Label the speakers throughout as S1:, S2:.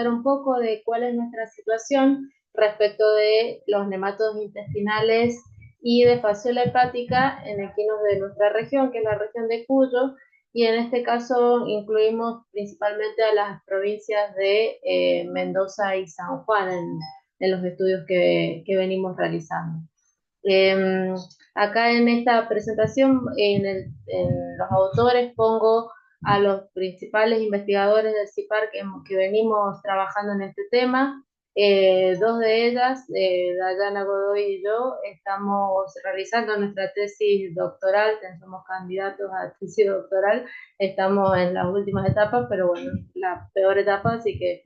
S1: contar un poco de cuál es nuestra situación respecto de los nematodos intestinales y de fasciola hepática en equinos de nuestra región, que es la región de Cuyo, y en este caso incluimos principalmente a las provincias de Mendoza y San Juan en los estudios que venimos realizando. Eh, Acá en esta presentación, en los autores pongo a los principales investigadores del CIPAR que venimos trabajando en este tema. Dos de ellas, Dayana Godoy y yo, estamos realizando nuestra tesis doctoral, somos candidatos a tesis doctoral, estamos en las últimas etapas, pero bueno, la peor etapa, así que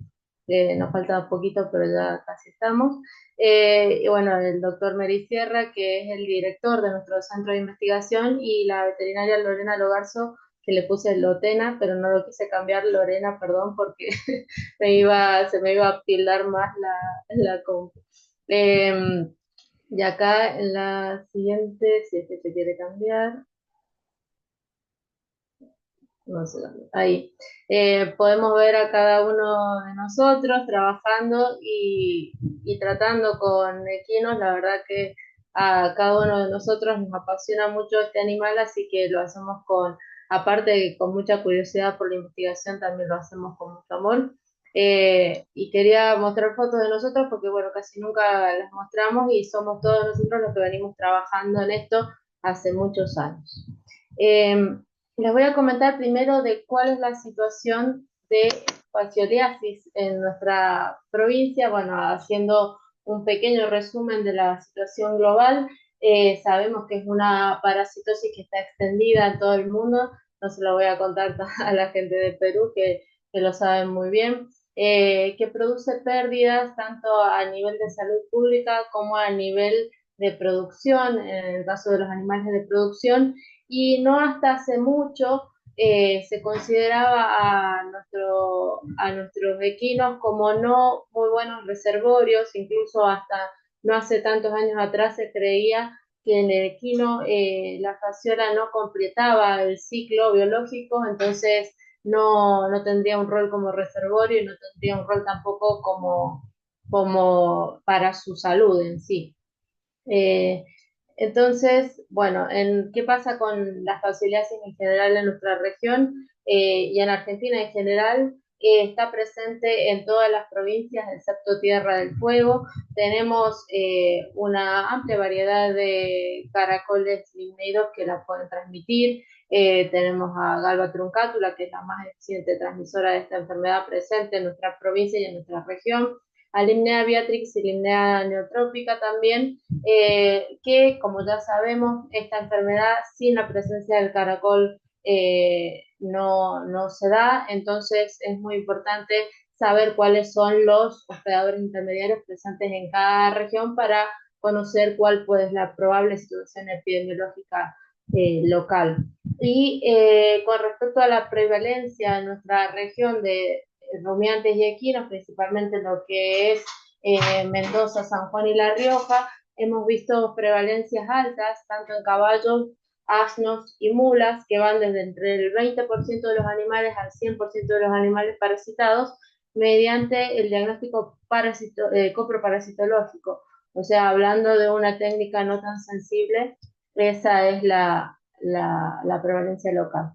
S1: nos falta poquito, pero ya casi estamos. Y bueno, el doctor Mary Sierra, que es el director de nuestro centro de investigación, y la veterinaria Lorena Logarzo, que le puse Lotena, pero no lo quise cambiar Lorena, perdón, porque se me iba a tildar más la compu. Y acá en la siguiente, si es que se quiere cambiar, no sé dónde, ahí. Podemos ver a cada uno de nosotros trabajando y tratando con equinos. La verdad que a cada uno de nosotros nos apasiona mucho este animal, así que lo hacemos aparte de con mucha curiosidad por la investigación, también lo hacemos con mucho amor. Y quería mostrar fotos de nosotros porque, bueno, casi nunca las mostramos y somos todos nosotros los que venimos trabajando en esto hace muchos años. Eh, Les voy a comentar primero de cuál es la situación de fascioliasis en nuestra provincia, bueno, haciendo un pequeño resumen de la situación global. Sabemos que es una parasitosis que está extendida en todo el mundo, no se lo voy a contar a la gente de Perú que lo saben muy bien, que produce pérdidas tanto a nivel de salud pública como a nivel de producción, en el caso de los animales de producción, y no hasta hace mucho se consideraba a nuestros equinos como no muy buenos reservorios, incluso hasta no hace tantos años atrás se creía que en el equino la fasciola no completaba el ciclo biológico, entonces no tendría un rol como reservorio y no tendría un rol tampoco como para su salud en sí. Eh, entonces, bueno, ¿qué pasa con las fascioliasis en general en nuestra región y en Argentina en general? Está presente en todas las provincias excepto Tierra del Fuego. Tenemos una amplia variedad de caracoles limneidos que la pueden transmitir. Tenemos a Galba truncatula, que es la más eficiente transmisora de esta enfermedad presente en nuestra provincia y en nuestra región. A Limnea beatrix y Limnea neotrópica también, que como ya sabemos, esta enfermedad sin la presencia del caracol no se da, entonces es muy importante saber cuáles son los hospedadores intermediarios presentes en cada región para conocer cuál pues, es la probable situación epidemiológica local. Y con respecto a la prevalencia en nuestra región de rumiantes y equinos, principalmente lo que es Mendoza, San Juan y La Rioja, hemos visto prevalencias altas, tanto en caballos, asnos y mulas, que van desde entre el 20% de los animales al 100% de los animales parasitados, mediante el diagnóstico coproparasitológico. O sea, hablando de una técnica no tan sensible, esa es la prevalencia local.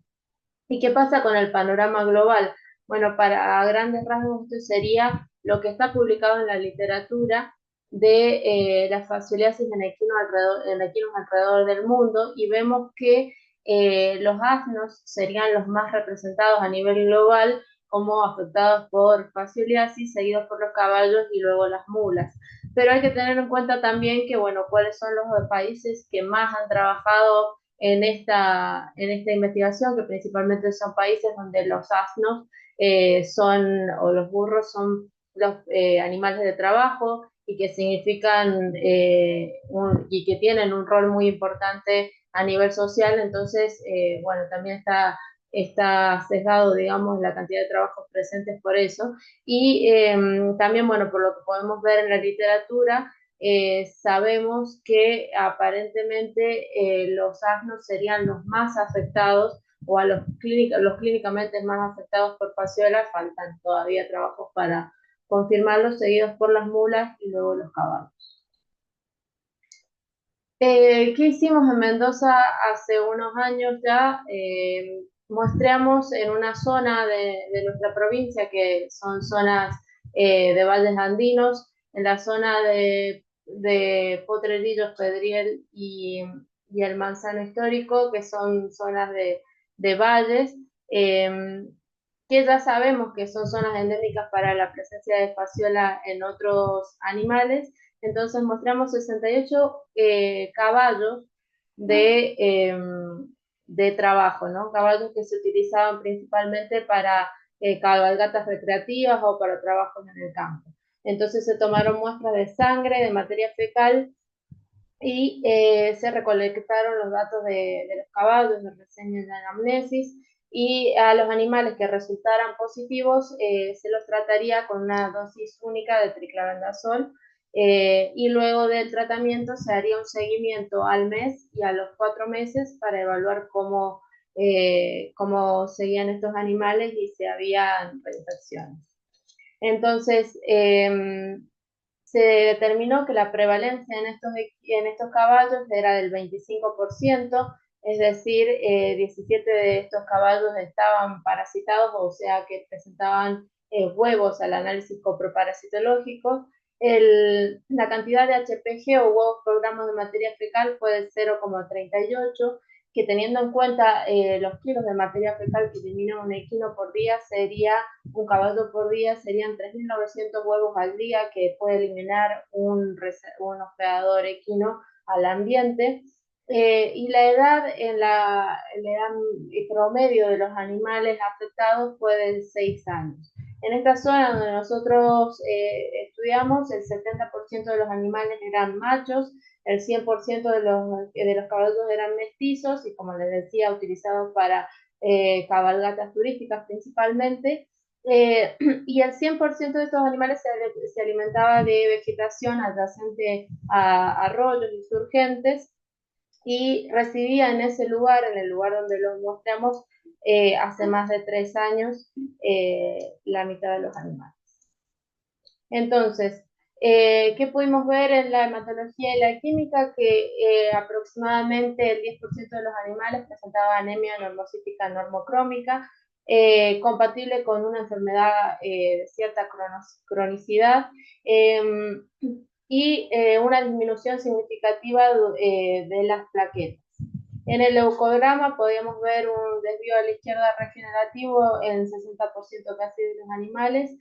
S1: ¿Y qué pasa con el panorama global? Bueno, para grandes rasgos esto sería lo que está publicado en la literatura de la fascioliasis en equinos alrededor del mundo, y vemos que los asnos serían los más representados a nivel global como afectados por fascioliasis, seguidos por los caballos y luego las mulas. Pero hay que tener en cuenta también que, bueno, cuáles son los países que más han trabajado en esta investigación, que principalmente son países donde los asnos o los burros son los animales de trabajo y que significan y que tienen un rol muy importante a nivel social. Entonces, bueno, también está sesgado, digamos, la cantidad de trabajos presentes por eso. Y también, bueno, por lo que podemos ver en la literatura, sabemos que aparentemente los asnos serían los más afectados o los clínicamente más afectados por fasciola. Faltan todavía trabajos confirmarlos, seguidos por las mulas y luego los caballos. ¿Qué hicimos en Mendoza hace unos años ya? Muestreamos en una zona de nuestra provincia, que son zonas de valles andinos, en la zona de Potrerillos, Pedriel y el Manzano Histórico, que son zonas de valles, eh, que ya sabemos que son zonas endémicas para la presencia de fasciola en otros animales. Entonces mostramos 68 caballos de trabajo, ¿no? Caballos que se utilizaban principalmente para cabalgatas recreativas o para trabajos en el campo. Entonces se tomaron muestras de sangre, de materia fecal, y se recolectaron los datos de los caballos, de reseñas de anamnesis, y a los animales que resultaran positivos se los trataría con una dosis única de triclavendazol, y luego del tratamiento se haría un seguimiento al mes y a los 4 meses para evaluar cómo seguían estos animales y si habían reinfecciones. Entonces, se determinó que la prevalencia en estos caballos era del 25%, es decir, 17 de estos caballos estaban parasitados, o sea que presentaban huevos al análisis coproparasitológico. La cantidad de HPG o huevos por gramos de materia fecal fue de 0,38, que teniendo en cuenta los kilos de materia fecal que elimina un equino por día, un caballo por día, serían 3.900 huevos al día que puede eliminar un hospedador equino al ambiente. Y la edad, la edad promedio de los animales afectados fue de 6 años. En esta zona donde nosotros estudiamos, el 70% de los animales eran machos, el 100% de los caballos eran mestizos y, como les decía, utilizados para cabalgatas turísticas principalmente. Y el 100% de estos animales se alimentaba de vegetación adyacente a arroyos y surgentes, y residía en ese lugar, en el lugar donde los mostramos, hace más de 3 años, la mitad de los animales. Entonces, ¿qué pudimos ver en la hematología y la química? Que aproximadamente el 10% de los animales presentaba anemia normocítica normocrómica, compatible con una enfermedad de cierta cronicidad, eh, y una disminución significativa de las plaquetas. En el leucograma podíamos ver un desvío a la izquierda regenerativo en 60% casi de los animales,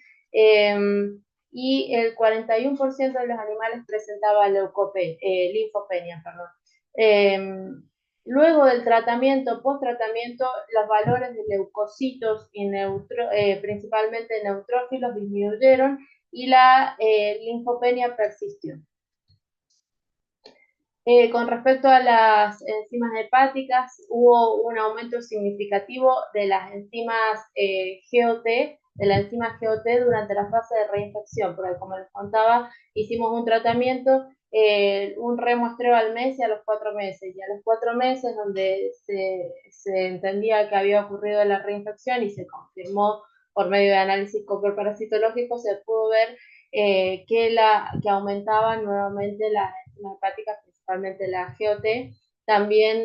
S1: y el 41% de los animales presentaba linfopenia. Luego del tratamiento, post-tratamiento, los valores de leucocitos y principalmente neutrófilos disminuyeron y la linfopenia persistió. Con respecto a las enzimas hepáticas, hubo un aumento significativo de las enzimas GOT, de la enzima GOT durante la fase de reinfección, porque, como les contaba, hicimos un tratamiento, un remuestreo al mes y a los 4 meses, y a los 4 meses, donde se entendía que había ocurrido la reinfección y se confirmó por medio de análisis coproparasitológico, se pudo ver que aumentaban nuevamente las enzimas hepáticas, principalmente la GOT. También,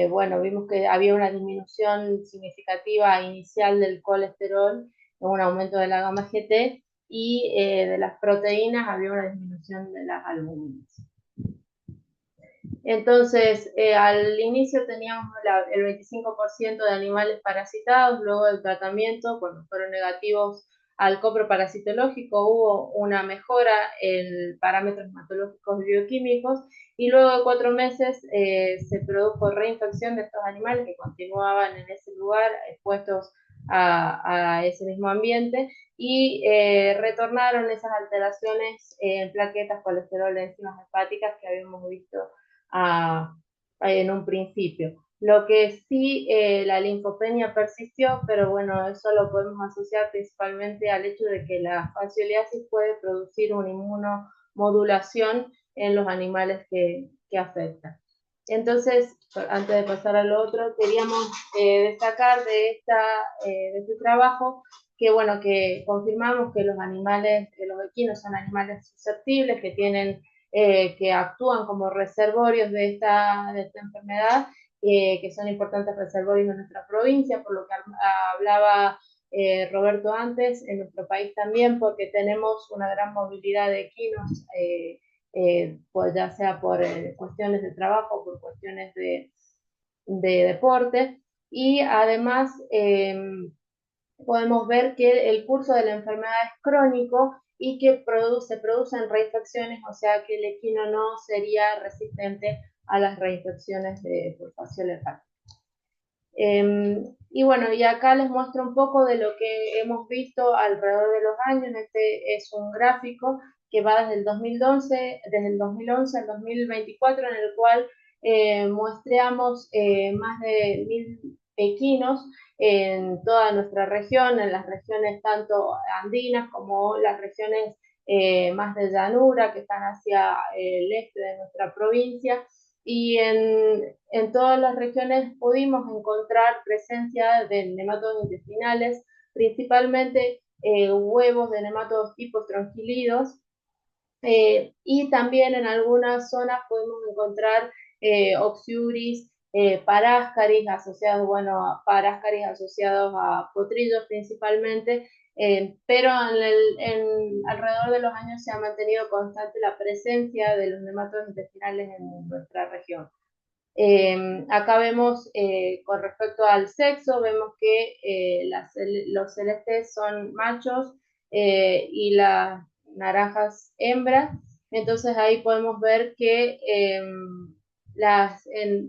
S1: bueno, vimos que había una disminución significativa inicial del colesterol, un aumento de la gamma GT, y de las proteínas había una disminución de las albuminas. Entonces, al inicio teníamos el 25% de animales parasitados. Luego del tratamiento, cuando fueron negativos al coproparasitológico, hubo una mejora en parámetros hematológicos y bioquímicos, y luego de 4 meses se produjo reinfección de estos animales que continuaban en ese lugar expuestos a ese mismo ambiente, y retornaron esas alteraciones en plaquetas, colesterol, enzimas hepáticas que habíamos visto en un principio. Lo que sí, la linfopenia persistió, pero bueno, eso lo podemos asociar principalmente al hecho de que la fascioliasis puede producir una inmunomodulación en los animales que afecta. Entonces, antes de pasar al otro, queríamos destacar de este trabajo bueno, que confirmamos que los animales, que los equinos son animales susceptibles, que tienen, que actúan como reservorios de esta enfermedad, que son importantes reservorios en nuestra provincia, por lo que hablaba Roberto antes, en nuestro país también, porque tenemos una gran movilidad de equinos, pues ya sea por cuestiones de trabajo, por cuestiones de deporte, y además podemos ver que el curso de la enfermedad es crónico y que se producen reinfecciones, o sea que el equino no sería resistente a las reinfecciones por fasciola hepática. Y bueno, y acá les muestro un poco de lo que hemos visto alrededor de los años. Este es un gráfico que va desde el 2011 al 2024, en el cual muestreamos más de 1.000 equinos en toda nuestra región, en las regiones tanto andinas como las regiones más de llanura que están hacia el este de nuestra provincia, y en todas las regiones pudimos encontrar presencia de nematodos intestinales, principalmente huevos de nematodos tipo estronquilidos, y también en algunas zonas pudimos encontrar oxiuris, paráscaris asociados, bueno, paráscaris asociados a potrillos principalmente, pero alrededor de los años se ha mantenido constante la presencia de los nematodos intestinales en nuestra región. Acá vemos, con respecto al sexo, vemos que los celestes son machos y las naranjas hembras. Entonces ahí podemos ver que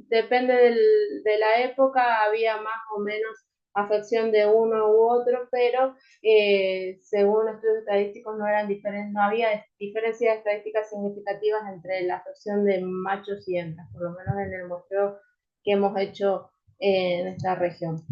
S1: depende de la época, había más o menos afección de uno u otro, pero según estudios estadísticos no había diferencias estadísticas significativas entre la afección de machos y hembras, por lo menos en el muestreo que hemos hecho en esta región.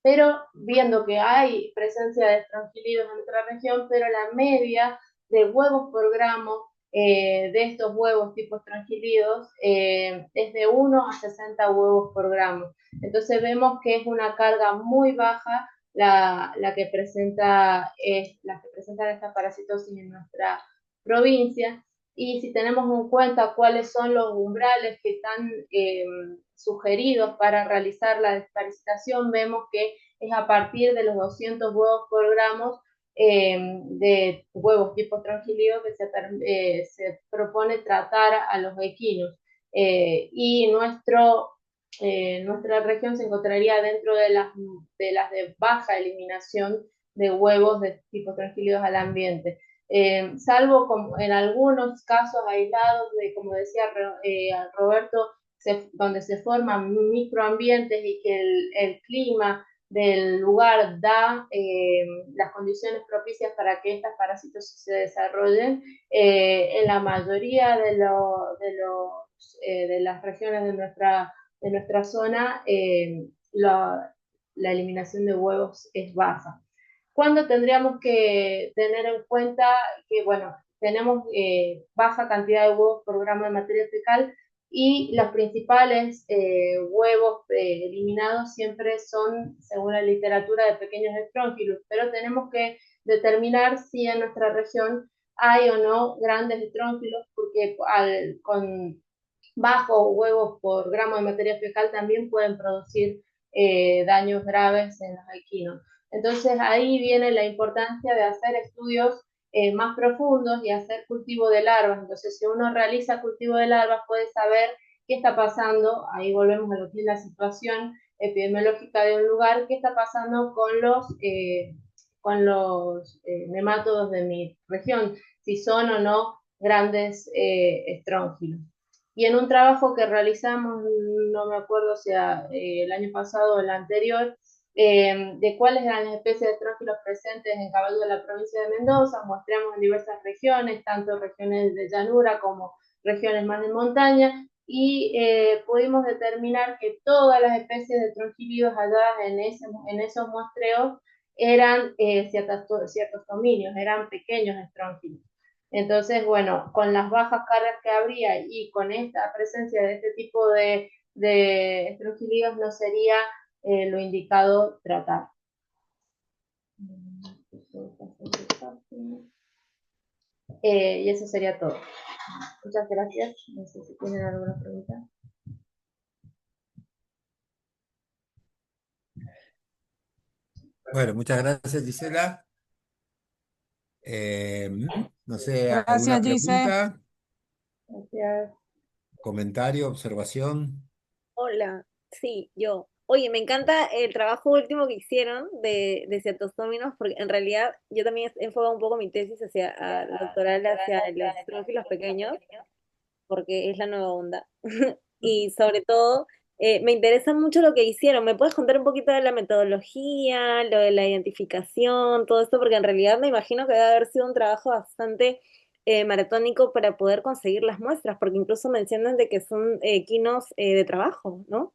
S1: Pero viendo que hay presencia de estronquilidos en nuestra región, pero la media de huevos por gramo de estos huevos tipo estronquilidos es de 1 a 60 huevos por gramo. Entonces vemos que es una carga muy baja la que presentan esta parasitosis en nuestra provincia. Y si tenemos en cuenta cuáles son los umbrales que están sugeridos para realizar la desparasitación, vemos que es a partir de los 200 huevos por gramo de huevos tipo estronquilido que se propone tratar a los equinos. Y nuestra región se encontraría dentro de las de baja eliminación de huevos de tipo estronquilidos al ambiente. Salvo como en algunos casos aislados, como decía Roberto, donde se forman microambientes y que el clima del lugar da las condiciones propicias para que estas parásitos se desarrollen. En la mayoría de las regiones de nuestra zona, la eliminación de huevos es baja. ¿Cuándo tendríamos que tener en cuenta que, bueno, tenemos baja cantidad de huevos por gramo de materia fecal y los principales huevos eliminados siempre son, según la literatura, de pequeños estróngilos, pero tenemos que determinar si en nuestra región hay o no grandes estróngilos, porque con bajos huevos por gramo de materia fecal también pueden producir daños graves en los equinos. Entonces ahí viene la importancia de hacer estudios más profundos y hacer cultivo de larvas. Entonces, si uno realiza cultivo de larvas, puede saber qué está pasando. Ahí volvemos a lo que es la situación epidemiológica de un lugar, qué está pasando con los nemátodos de mi región, si son o no grandes estróngilos. Y en un trabajo que realizamos, no me acuerdo si el año pasado o el anterior, de cuáles eran las especies de estrófilos presentes en caballo de la provincia de Mendoza, mostramos en diversas regiones, tanto regiones de llanura como regiones más de montaña, y pudimos determinar que todas las especies de estronquilidos halladas en esos muestreos eran ciertos dominios, eran pequeños estróngilos. Entonces, bueno, con las bajas cargas que habría y con esta presencia de este tipo de estronquilidos no sería lo indicado tratar. Y eso sería todo. Muchas gracias. No sé si tienen alguna pregunta.
S2: Bueno, muchas gracias, Gisela. Eh, no sé, ¿alguna
S3: Gracias, Gise.
S2: pregunta,
S1: Gracias.
S2: comentario, observación?
S4: Hola, sí, yo. Oye, me encanta el trabajo último que hicieron de cetosóminos, porque en realidad yo también he enfocado un poco mi tesis hacia la doctoral hacia los estrófilos pequeños, porque es la nueva onda. Y sobre todo, me interesa mucho lo que hicieron. ¿Me puedes contar un poquito de la metodología, lo de la identificación, todo esto? Porque en realidad me imagino que debe haber sido un trabajo bastante maratónico para poder conseguir las muestras, porque incluso mencionan de que son quinos de trabajo, ¿no?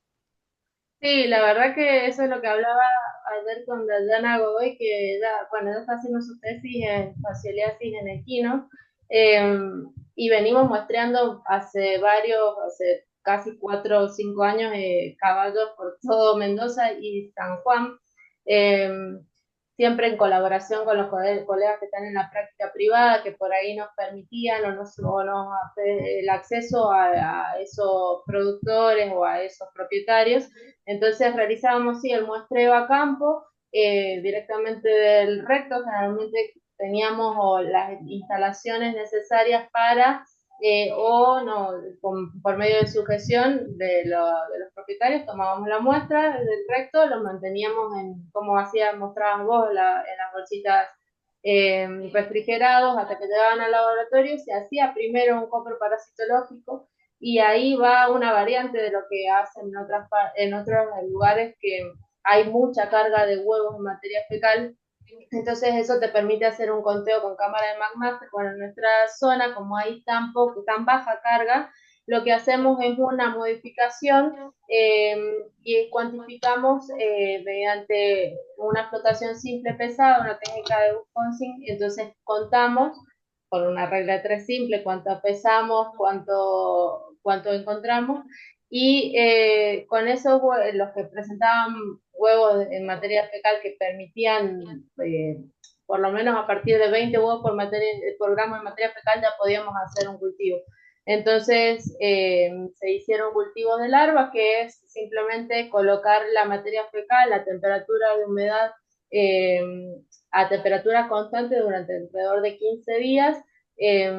S1: Sí, la verdad que eso es lo que hablaba ayer con Dayana Godoy, que ella, bueno, ella está haciendo su tesis en fascioliasis en equino, eh, y venimos muestreando hace casi 4 o 5 años, caballos por todo Mendoza y San Juan, eh, siempre en colaboración con los colegas que están en la práctica privada, que por ahí nos permitían o nos el acceso a esos productores o a esos propietarios. Entonces realizábamos, sí, el muestreo a campo, directamente del recto. Generalmente teníamos las instalaciones necesarias para, o no, por medio de sujeción de los propietarios, tomábamos la muestra del recto, lo manteníamos como mostrabas vos, en las bolsitas refrigerados hasta que llegaban al laboratorio. Se hacía primero un coproparasitológico, y ahí va una variante de lo que hacen en otros lugares, que hay mucha carga de huevos en materia fecal. Entonces eso te permite hacer un conteo con cámara de McMaster. Bueno, en nuestra zona, como hay tan baja carga, lo que hacemos es una modificación, y cuantificamos, mediante una flotación simple pesada, una técnica de Wisconsin. Entonces contamos con una regla de tres simple cuánto pesamos, cuánto encontramos, y con esos los que presentaban huevos en materia fecal que permitían, por lo menos a partir de 20 huevos por gramo de materia fecal, ya podíamos hacer un cultivo. Entonces se hicieron cultivos de larvas, que es simplemente colocar la materia fecal, la temperatura de humedad, eh, a temperatura constante durante alrededor de 15 días. Eh,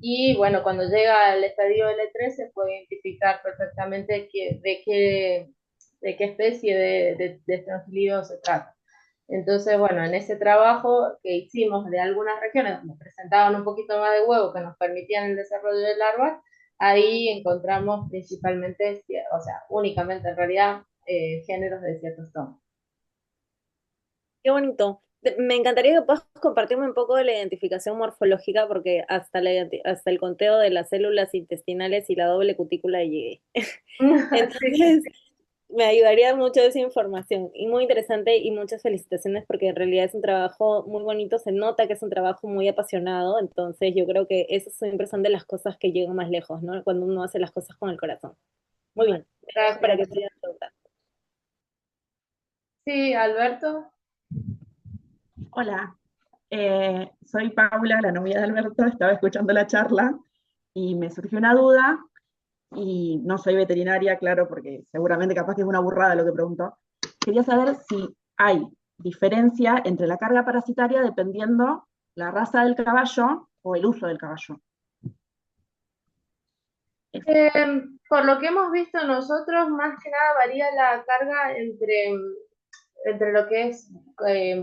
S1: y bueno, cuando llega al estadio L3 se puede identificar perfectamente de qué especie de estrofilido se trata. Entonces, bueno, en ese trabajo que hicimos de algunas regiones donde presentaban un poquito más de huevo que nos permitían el desarrollo de larvas, ahí encontramos principalmente, o sea, únicamente en realidad, géneros de ciertos tonos.
S4: Qué bonito. Me encantaría que puedas compartirme un poco de la identificación morfológica, porque hasta el conteo de las células intestinales y la doble cutícula llegué.
S1: Sí.
S4: Entonces, me ayudaría mucho esa información y muy interesante, y muchas felicitaciones porque en realidad es un trabajo muy bonito, se nota que es un trabajo muy apasionado, entonces yo creo que eso siempre son de las cosas que llegan más lejos, ¿no? Cuando uno hace las cosas con el corazón. Muy
S1: Bueno,
S4: bien, te dejo para
S1: gracias.
S4: que sigas preguntando.
S1: Sí, Alberto.
S5: Hola, soy Paula, la novia de Alberto. Estaba escuchando la charla y me surgió una duda y no soy veterinaria, claro, porque seguramente capaz que es una burrada lo que pregunto. Quería saber si hay diferencia entre la carga parasitaria dependiendo la raza del caballo o el uso del caballo. Eso.
S1: Por lo que hemos visto nosotros, más que nada varía la carga entre lo que es,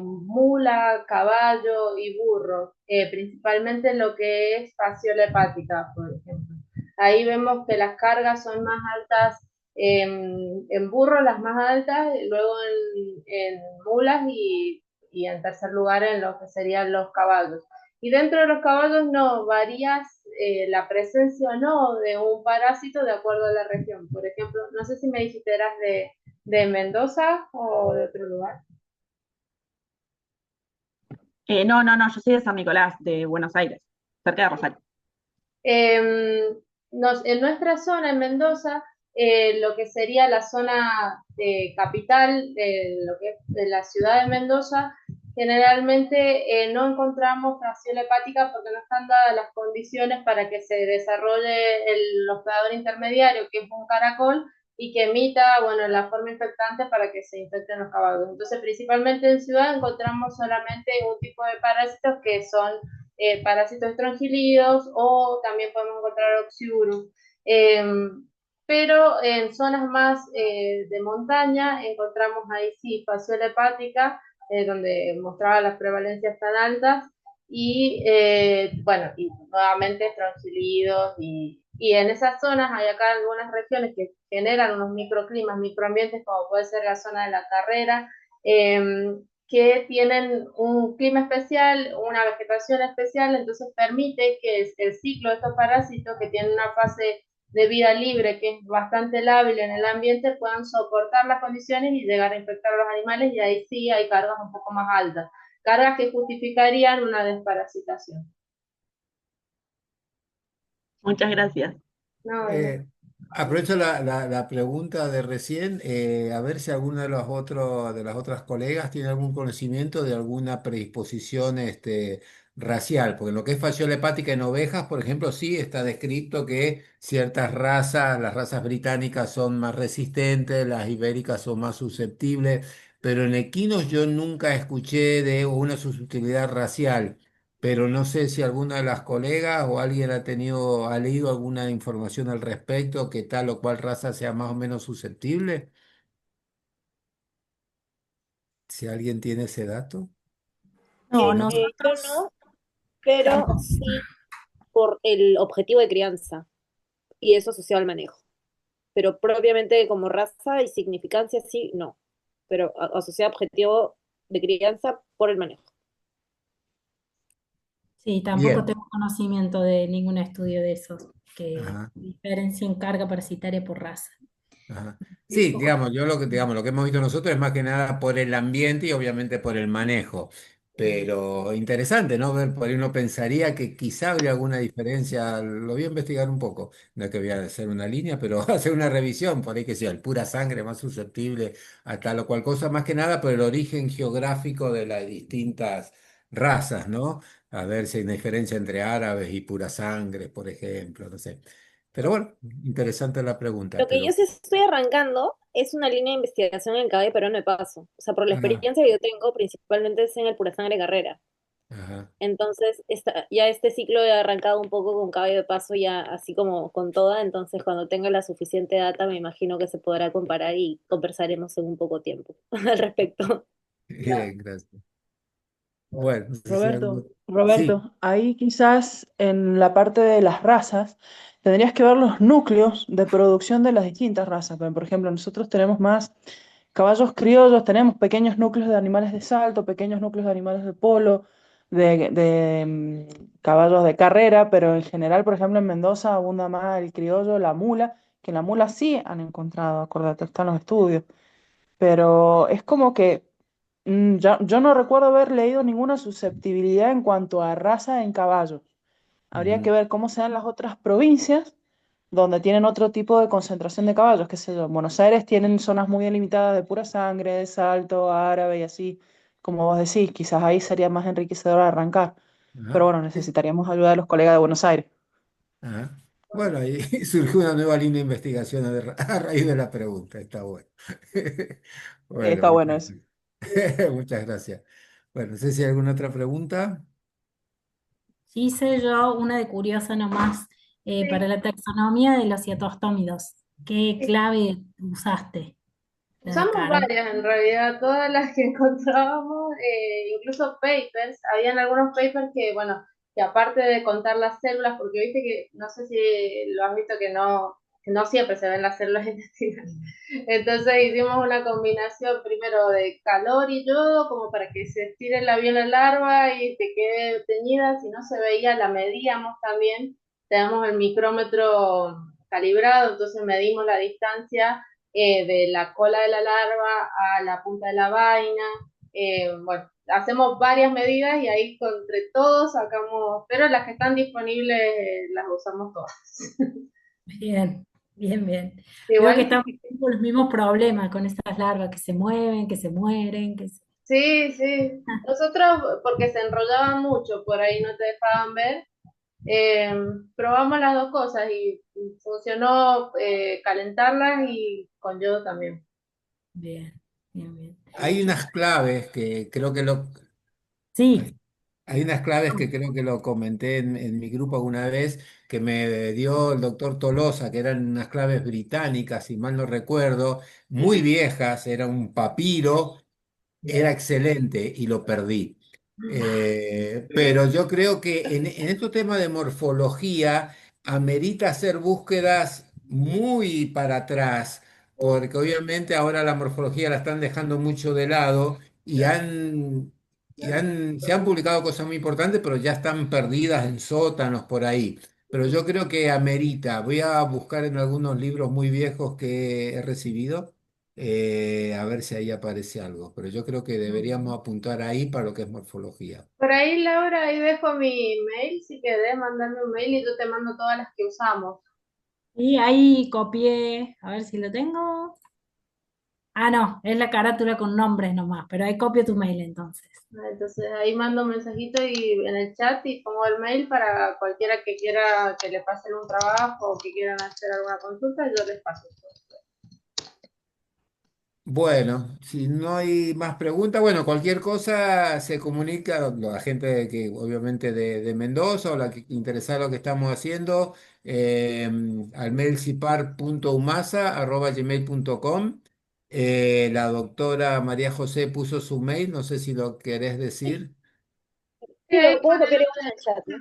S1: mula, caballo y burro, principalmente lo que es fasciola hepática, por ejemplo. Ahí vemos que las cargas son más altas en burros, las más altas, y luego en mulas, y en tercer lugar en lo que serían los caballos. Y dentro de los caballos no varías, la presencia o no de un parásito de acuerdo a la región. Por ejemplo, no sé si me dijiste eras de Mendoza o de otro lugar.
S5: No, yo soy de San Nicolás, de Buenos Aires, cerca de Rosario.
S1: Eh, en nuestra zona, en Mendoza, lo que sería la zona de capital, lo que es de la ciudad de Mendoza, Generalmente no encontramos fasciola hepática porque no están dadas las condiciones para que se desarrolle el hospedador intermediario, que es un caracol, y que emita, bueno, la forma infectante para que se infecten los caballos. Entonces, principalmente en ciudad encontramos solamente un tipo de parásitos que son parásitos estrongilidos o también podemos encontrar oxiurus. Eh, pero en zonas más de montaña encontramos ahí sí fasciola hepática, donde mostraba las prevalencias tan altas, y bueno, y nuevamente estrongilidos, y en esas zonas hay acá algunas regiones que generan unos microclimas, microambientes, como puede ser la zona de la Carrera, que tienen un clima especial, una vegetación especial, entonces permite que el ciclo de estos parásitos, que tienen una fase de vida libre que es bastante lábil en el ambiente, puedan soportar las condiciones y llegar a infectar a los animales, y ahí sí hay cargas un poco más altas, cargas que justificarían una desparasitación.
S5: Muchas gracias.
S1: No,
S2: Eh, Aprovecho la pregunta de recién, a ver si alguno de las otras colegas tiene algún conocimiento de alguna predisposición racial, porque en lo que es fasciola hepática en ovejas, por ejemplo, sí está descrito que ciertas razas, las razas británicas son más resistentes, las ibéricas son más susceptibles, pero en equinos yo nunca escuché de una susceptibilidad racial. Pero no sé si alguna de las colegas o alguien ha leído alguna información al respecto, que tal o cual raza sea más o menos susceptible. Si alguien tiene ese dato.
S3: No,
S2: ¿No?
S4: Yo
S3: nosotros
S4: no, pero
S3: tampoco.
S4: sí por el objetivo de crianza y eso asociado al manejo. Pero propiamente como raza y significancia sí, no. Pero asociado a objetivo de crianza por el manejo.
S3: Sí, tampoco
S2: Bien.
S3: tengo conocimiento de ningún estudio de esos que
S2: Ajá.
S3: diferencien carga parasitaria por raza.
S2: Ajá.
S3: Muy
S2: Sí,
S3: poco.
S2: digamos, digamos, lo que hemos visto nosotros es más que nada por el ambiente y obviamente por el manejo. Pero interesante, ¿no? Ver, por ahí uno pensaría que quizá habría alguna diferencia. Lo voy a investigar un poco. No es que voy a hacer una línea, pero hacer una revisión, por ahí que sea el pura sangre más susceptible a tal o cual cosa, más que nada por el origen geográfico de las distintas razas, ¿no? A ver si hay una diferencia entre árabes y pura sangre, por ejemplo, no sé. Pero bueno, interesante la pregunta,
S4: Lo que yo
S2: pero...
S4: sí estoy arrancando es una línea de investigación en el caballo peruano de paso. O sea, por la
S2: Ah,
S4: experiencia que yo tengo, principalmente es en el pura sangre carrera.
S2: ajá.
S4: Entonces, ya este ciclo he arrancado un poco con caballo de paso, ya así como con toda. Entonces, cuando tenga la suficiente data, me imagino que se podrá comparar y conversaremos en un poco tiempo al respecto.
S2: Bien, gracias. Bueno, no sé si
S6: Roberto,
S2: algo... Sí.
S6: Roberto, ahí quizás en la parte de las razas tendrías que ver los núcleos de producción de las distintas razas. Por ejemplo, nosotros tenemos más caballos criollos, tenemos pequeños núcleos de animales de salto, pequeños núcleos de animales de polo, caballos de carrera, pero en general, por ejemplo, en Mendoza abunda más el criollo, la mula, que la mula sí han encontrado, acordate, están los estudios, pero es como que yo no recuerdo haber leído ninguna susceptibilidad en cuanto a raza en caballos. Habría que
S2: Ujú,
S6: ver cómo se dan las otras provincias donde tienen otro tipo de concentración de caballos, qué sé yo. En Buenos Aires tienen zonas muy delimitadas de pura sangre, de salto, árabe y así, como vos decís, quizás ahí sería más enriquecedor arrancar. Pero
S2: ajá.
S6: bueno, necesitaríamos ayuda de los colegas de Buenos Aires.
S2: Ajá. Bueno, ahí surgió una nueva línea de investigación a raíz de la pregunta. Está bueno. Bueno,
S6: Está bueno
S2: muchas
S6: eso.
S2: gracias. Muchas gracias. Bueno, no sé si hay alguna otra pregunta.
S3: Sí hice yo una de curiosa nomás para
S1: sí,
S3: la taxonomía de los ciatostómidos. ¿Qué clave usaste? La
S1: usamos
S3: carga.
S1: varias en realidad, todas las que encontrábamos, incluso papers, habían algunos papers que, bueno, que aparte de contar las células, porque viste que, no sé si lo has visto, que no siempre se ven las células intestinales. Entonces hicimos una combinación primero de calor y yodo, como para que se estire bien la larva y te quede teñida. Si no se veía, la medíamos también. Tenemos el micrómetro calibrado, entonces medimos la distancia de la cola de la larva a la punta de la vaina. Bueno, hacemos varias medidas y ahí entre todos sacamos, pero las que están disponibles las usamos todas.
S3: Bien, bien, bien. Veo que
S1: Igual,
S3: estamos teniendo los mismos problemas con estas larvas que se mueven, que se mueren,
S1: Sí, sí. Nosotros, porque se enrollaban mucho, por ahí no te dejaban ver, eh, probamos las dos cosas y funcionó calentarlas y con yodo también.
S3: Bien, bien, bien.
S2: Hay unas claves que creo que lo,
S3: Sí,
S2: hay unas claves que creo que lo comenté en mi grupo alguna vez, que me dio el doctor Tolosa, que eran unas claves británicas, si mal no recuerdo, muy viejas, era un papiro. Era excelente y lo perdí. Pero yo creo que en estos temas de morfología amerita hacer búsquedas muy para atrás, porque obviamente ahora la morfología la están dejando mucho de lado se han publicado cosas muy importantes, pero ya están perdidas en sótanos por ahí. Pero yo creo que amerita. Voy a buscar en algunos libros muy viejos que he recibido a ver si ahí aparece algo, pero yo creo que deberíamos apuntar ahí para lo que es morfología.
S1: Por ahí, Laura, ahí dejo mi mail, si querés mandarme un mail y yo te mando todas las que usamos.
S3: y ahí copié, a ver si lo tengo. Ah, no, es la carátula con nombres nomás, pero ahí copio tu mail entonces.
S1: Entonces ahí mando un mensajito y en el chat y pongo el mail para cualquiera que quiera que le pasen un trabajo o que quieran hacer alguna consulta, yo les paso.
S2: Bueno, si no hay más preguntas, bueno, cualquier cosa se comunica la gente que obviamente de Mendoza o la que interesa lo que estamos haciendo al mail cipar.umasa@gmail.com. La doctora María José puso su mail, no sé si lo querés decir.
S1: Sí,
S4: Sí,
S1: ahí
S4: lo puedo
S1: ponelo
S4: copiar
S1: en
S4: igual en el chat, ¿no?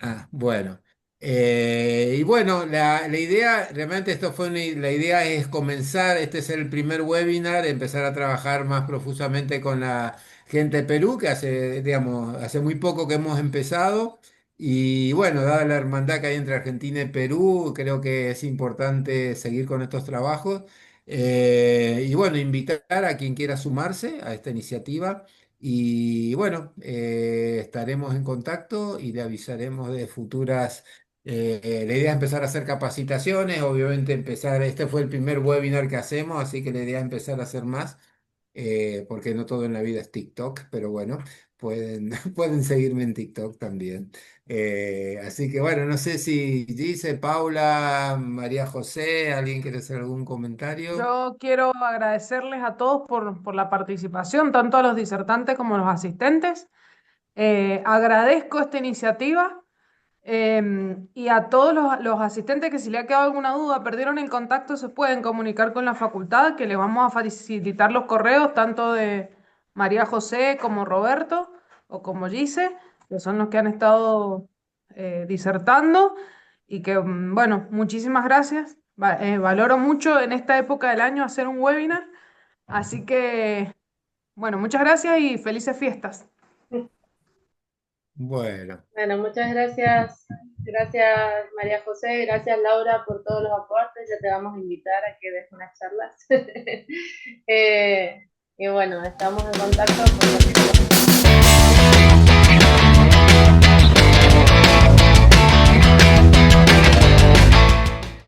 S2: Ah, bueno. Y bueno, la idea, realmente esto fue la idea es comenzar, este es el primer webinar, empezar a trabajar más profusamente con la gente de Perú, que hace, digamos, hace muy poco que hemos empezado. Y bueno, dada la hermandad que hay entre Argentina y Perú, creo que es importante seguir con estos trabajos. Y bueno, invitar a quien quiera sumarse a esta iniciativa. Y bueno, estaremos en contacto y le avisaremos de futuras. La idea es empezar a hacer capacitaciones, obviamente empezar, este fue el primer webinar que hacemos, así que la idea es empezar a hacer más, porque no todo en la vida es TikTok, pero bueno, pueden, pueden seguirme en TikTok también. Así que bueno, no sé si dice Paula, María José, ¿alguien quiere hacer algún comentario?
S6: Yo quiero agradecerles a todos por la participación, tanto a los disertantes como a los asistentes. Agradezco esta iniciativa. Y a todos los asistentes que si le ha quedado alguna duda, perdieron el contacto, se pueden comunicar con la facultad, que les vamos a facilitar los correos tanto de María José como Roberto o como Gise, que son los que han estado disertando. Y que, bueno, muchísimas gracias. Valoro mucho en esta época del año hacer un webinar. Así que, bueno, muchas gracias y felices fiestas.
S2: Bueno.
S1: Bueno, muchas gracias. Gracias María José, gracias Laura por todos los aportes. Ya te vamos a invitar a que des unas charlas. Y bueno, estamos en contacto con